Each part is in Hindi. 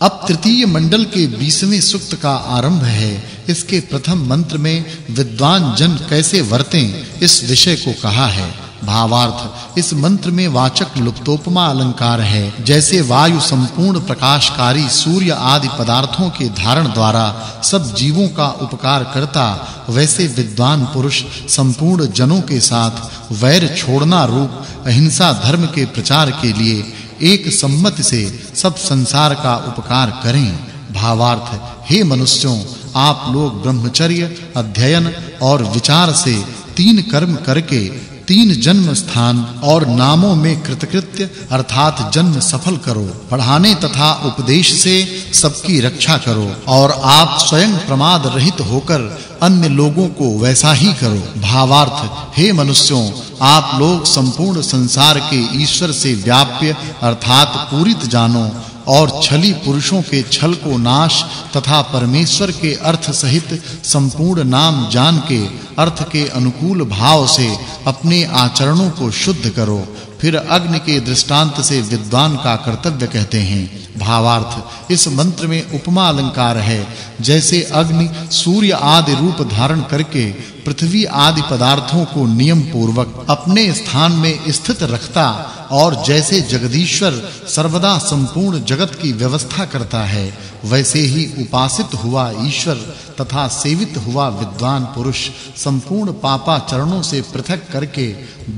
अब तृतीय मंडल के 20वें सूक्त का आरंभ है। इसके प्रथम मंत्र में विद्वान जन कैसे वर्तें इस विषय को कहा है। भावार्थ, इस मंत्र में वाचक् लुप्तोपमा अलंकार है। जैसे वायु संपूर्ण प्रकाशकारी सूर्य आदि पदार्थों के धारण द्वारा सब जीवों का उपकार करता, वैसे विद्वान पुरुष संपूर्ण जनों के साथ वैर छोड़ना रूप अहिंसा धर्म के प्रचार के लिए एक सम्मति से सब संसार का उपकार करें। भावार्थ, हे मनुष्यों, आप लोग ब्रह्मचर्य, अध्ययन और विचार से 3 कर्म करके 3 जन्म स्थान और नामों में कृतकृत्य अर्थात जन्म सफल करो। पढ़ाने तथा उपदेश से सबकी रक्षा करो और आप स्वयं प्रमाद रहित होकर अन्य लोगों को वैसा ही करो। भावार्थ, हे मनुष्यों, आप लोग संपूर्ण संसार के ईश्वर से व्याप्य अर्थात पूरित जानो और छली पुरुषों के छल को नाश तथा परमेश्वर के अर्थ सहित संपूर्ण नाम जान के अर्थ के अनुकूल भाव से अपने आचरणों को शुद्ध करो। फिर अग्नि के दृष्टांत से विद्वान का कर्तव्य कहते हैं। भावार्थ, इस मंत्र में उपमा अलंकार है। जैसे अग्नि सूर्य आदि रूप धारण करके पृथ्वी आदि पदार्थों को नियम पूर्वक अपने स्थान में स्थित रखता और जैसे जगदीश्वर सर्वदा संपूर्ण जगत की व्यवस्था करता है, वैसे ही उपासित हुआ ईश्वर तथा सेवित हुआ विद्वान पुरुष संपूर्ण पापाचरणों से पृथक करके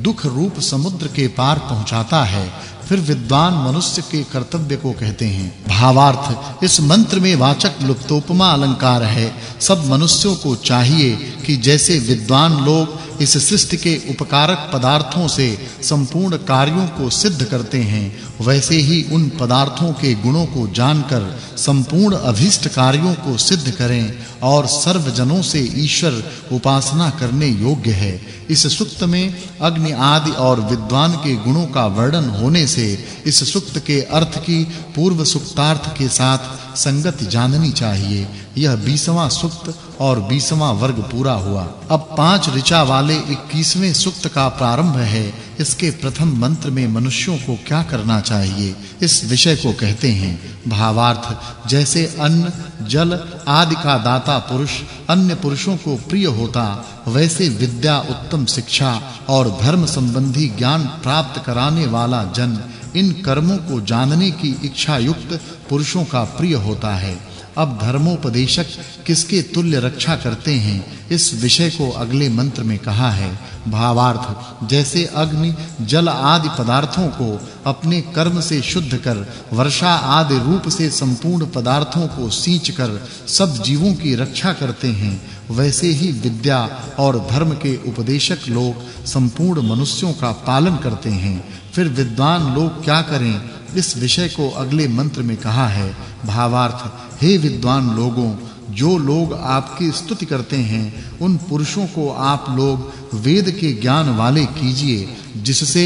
दुख रूप समुद्र के पार पहुंचाता है। फिर विद्वान मनुष्य के कर्तव्य को कहते हैं। भावार्थ, इस मंत्र में वाचक् लुप्तोपमा अलंकार है। सब मनुष्यों को चाहिए कि जैसे विद्वान लोग इस सृष्टि के उपकारक पदार्थों से संपूर्ण कार्यों को सिद्ध करते हैं, वैसे ही उन पदार्थों के गुणों को जानकर संपूर्ण अभीष्ट कार्यों को सिद्ध करें और सर्व जनों से ईश्वर उपासना करने योग्य है। इस सूक्त में अग्नि आदि और विद्वान के गुणों का वर्णन होने से इस सूक्त के अर्थ की पूर्व सूक्तार्थ के साथ संगति जाननी चाहिए। यह 20वां सूक्त और 20वां वर्ग पूरा हुआ। अब 5 ऋचा वाले 21वें सूक्त का प्रारंभ है। इसके प्रथम मंत्र में मनुष्यों को क्या करना चाहिए इस विषय को कहते हैं। भावार्थ, जैसे अन्न, जल आदि का दाता पुरुष अन्य पुरुषों को प्रिय होता, वैसे विद्या, उत्तम शिक्षा और धर्म संबंधी ज्ञान प्राप्त कराने वाला जन इन कर्मों को जानने की इच्छा युक्त पुरुषों का प्रिय होता है। अब धर्मोपदेशक किसके तुल्य रक्षा करते हैं इस विषय को अगले मंत्र में कहा है। भावार्थ, जैसे अग्नि, जल आदि पदार्थों को अपने कर्म से शुद्ध कर वर्षा आदि रूप से संपूर्ण पदार्थों को सींचकर सब जीवों की रक्षा करते हैं, वैसे ही विद्या और धर्म के उपदेशक लोग संपूर्ण मनुष्यों का पालन करते हैं। फिर विद्वान लोग क्या करें इस विषय को अगले मंत्र में कहा है। भावार्थ, हे विद्वान लोगों, जो लोग आपकी स्तुति करते हैं उन पुरुषों को आप लोग वेद के ज्ञान वाले कीजिए, जिससे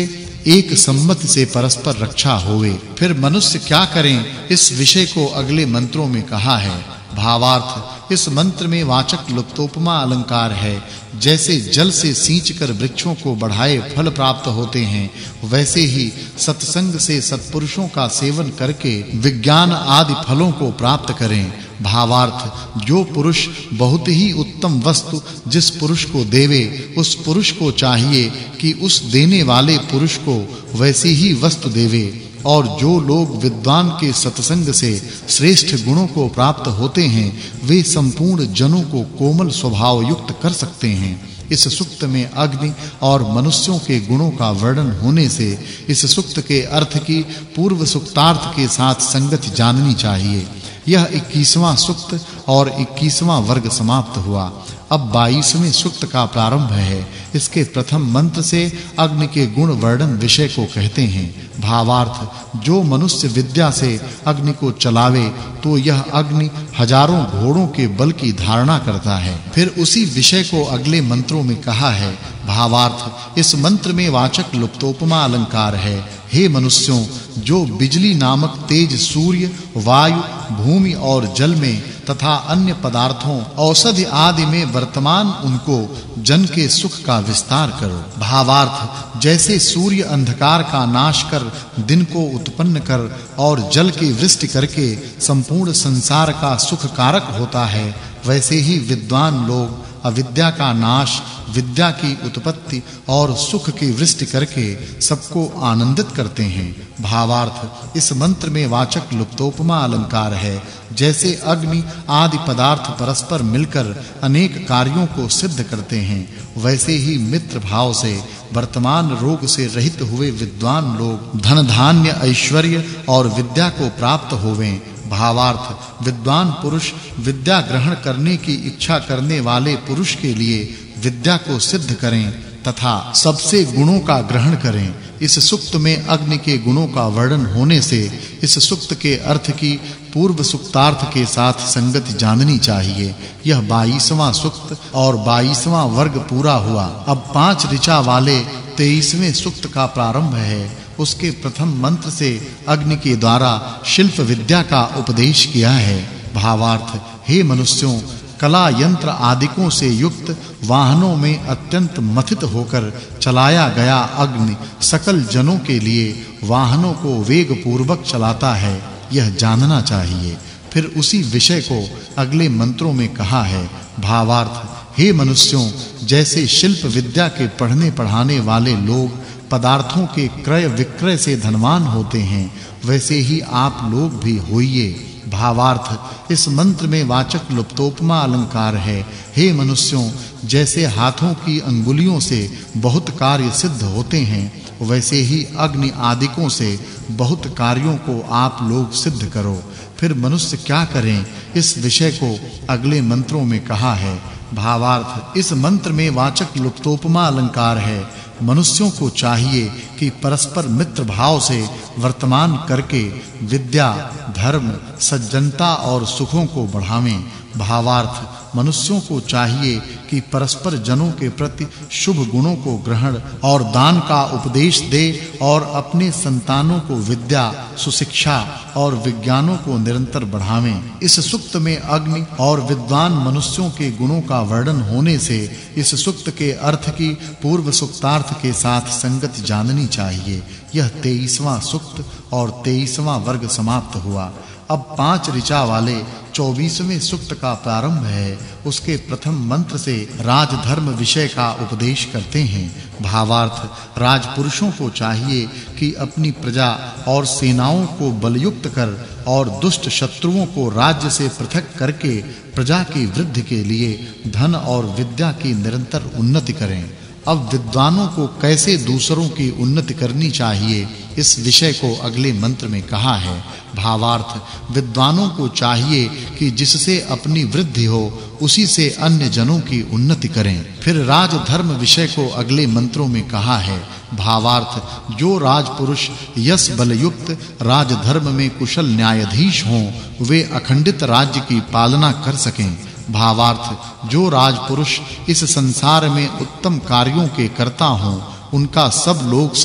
एक सम्मति से परस्पर रक्षा होवे। फिर मनुष्य क्या करें इस विषय को अगले मंत्रों में कहा है। भावार्थ, इस मंत्र में वाचक् लुप्तोपमा अलंकार है। जैसे जल से सींचकर वृक्षों को बढ़ाए फल प्राप्त होते हैं, वैसे ही सत्संग से सत्पुरुषों का सेवन करके विज्ञान आदि फलों को प्राप्त करें। भावार्थ, जो पुरुष बहुत ही उत्तम वस्तु जिस पुरुष को देवे, उस पुरुष को चाहिए कि उस देने वाले पुरुष को वैसी ही वस्तु देवे। और जो लोग विद्वान के सत्संग से श्रेष्ठ गुणों को प्राप्त होते हैं, वे संपूर्ण जनों को कोमल स्वभाव युक्त कर सकते हैं। इस सूक्त में अग्नि और मनुष्यों के गुणों का वर्णन होने से इस सूक्त के अर्थ की पूर्व सूक्तार्थ के साथ संगति जाननी चाहिए। यह 21वां सूक्त और 21वां वर्ग समाप्त हुआ। अब 22वें सूक्त का प्रारंभ है। इसके प्रथम मंत्र से अग्नि के गुण वर्णन विषय को कहते हैं। भावार्थ, जो मनुष्य विद्या से अग्नि को चलावे तो यह अग्नि हजारों घोड़ों के बल की धारणा करता है। फिर उसी विषय को अगले मंत्रों में कहा है। भावार्थ, इस मंत्र में वाचक् लुप्तोपमा अलंकार है। हे मनुष्यों, जो बिजली नामक तेज सूर्य, वायु, भूमि और जल में तथा अन्य पदार्थों, औषधि आदि में वर्तमान, उनको जन के सुख का विस्तार करो। भावार्थ, जैसे सूर्य अंधकार का नाश कर दिन को उत्पन्न कर और जल की वृष्टि करके संपूर्ण संसार का सुख कारक होता है, वैसे ही विद्वान लोग अविद्या का नाश, विद्या की उत्पत्ति और सुख की वृष्टि करके सबको आनंदित करते हैं। भावार्थ, इस मंत्र में वाचक् लुप्तोपमा अलंकार है। जैसे अग्नि आदि पदार्थ परस्पर मिलकर अनेक कार्यों को सिद्ध करते हैं, वैसे ही मित्र भाव से वर्तमान रोग से रहित हुए विद्वान लोग धन धान्य ऐश्वर्य और विद्या को प्राप्त होवें। भावार्थ, विद्वान पुरुष विद्या ग्रहण करने की इच्छा करने वाले पुरुष के लिए विद्या को सिद्ध करें तथा सबसे गुणों का ग्रहण करें। इस सुक्त में अग्नि के गुणों का वर्णन होने से इस सुक्त के अर्थ की पूर्व सुक्तार्थ के साथ संगति जाननी चाहिए। यह 22वां सुक्त और 22वां वर्ग पूरा हुआ। अब 5 ऋचा वाले 23वें सुक्त का प्रारंभ है। उसके प्रथम मंत्र से अग्नि के द्वारा शिल्प विद्या का उपदेश किया है। भावार्थ, हे मनुष्यों, कला यंत्र आदिकों से युक्त वाहनों में अत्यंत मथित होकर चलाया गया अग्नि सकल जनों के लिए वाहनों को वेग पूर्वक चलाता है, यह जानना चाहिए। फिर उसी विषय को अगले मंत्रों में कहा है। भावार्थ, हे मनुष्यों, जैसे शिल्प विद्या के पढ़ने पढ़ाने वाले लोग पदार्थों के क्रय विक्रय से धनवान होते हैं, वैसे ही आप लोग भी होइए। भावार्थ, इस मंत्र में वाचक् लुप्तोपमा अलंकार है। हे मनुष्यों, जैसे हाथों की अंगुलियों से बहुत कार्य सिद्ध होते हैं, वैसे ही अग्नि आदिकों से बहुत कार्यों को आप लोग सिद्ध करो। फिर मनुष्य क्या करें, इस विषय को अगले मंत्रों में कहा है। भावार्थ, इस मंत्र में वाचक् लुप्तोपमा अलंकार है। मनुष्यों को चाहिए कि परस्पर मित्र भाव से वर्तमान करके विद्या, धर्म, सज्जनता और सुखों को बढ़ावें। भावार्थ, मनुष्यों को चाहिए कि परस्पर जनों के प्रति शुभ गुणों को ग्रहण और दान का उपदेश दे और अपने संतानों को विद्या, सुशिक्षा और विज्ञानों को निरंतर बढ़ावें। इस सुक्त में अग्नि और विद्वान मनुष्यों के गुणों का वर्णन होने से इस सुक्त के अर्थ की पूर्व सुक्तार्थ के साथ संगति जाननी चाहिए। यह 23वां सुक्त और 23वां वर्ग समाप्त हुआ। अब 5 ऋचा वाले 24वें सुक्त का प्रारंभ है। उसके प्रथम मंत्र से राजधर्म विषय का उपदेश करते हैं। भावार्थ, राजपुरुषों को चाहिए कि अपनी प्रजा और सेनाओं को बलयुक्त कर और दुष्ट शत्रुओं को राज्य से पृथक करके प्रजा की वृद्धि के लिए धन और विद्या की निरंतर उन्नति करें। अब विद्वानों को कैसे दूसरों की उन्नति करनी चाहिए, इस विषय को अगले मंत्र में कहा है। भावार्थ, विद्वानों को चाहिए कि जिससे अपनी वृद्धि हो उसी से अन्य जनों की उन्नति करें। फिर राजधर्म विषय को अगले मंत्रों में कहा है। भावार्थ, जो राजपुरुष यश बलयुक्त राजधर्म में कुशल न्यायाधीश हों, वे अखंडित राज्य की पालना कर सकें। भावार्थ, जो राजपुरुष इस संसार में उत्तम कार्यों के कर्ता हों, उनका सब लोग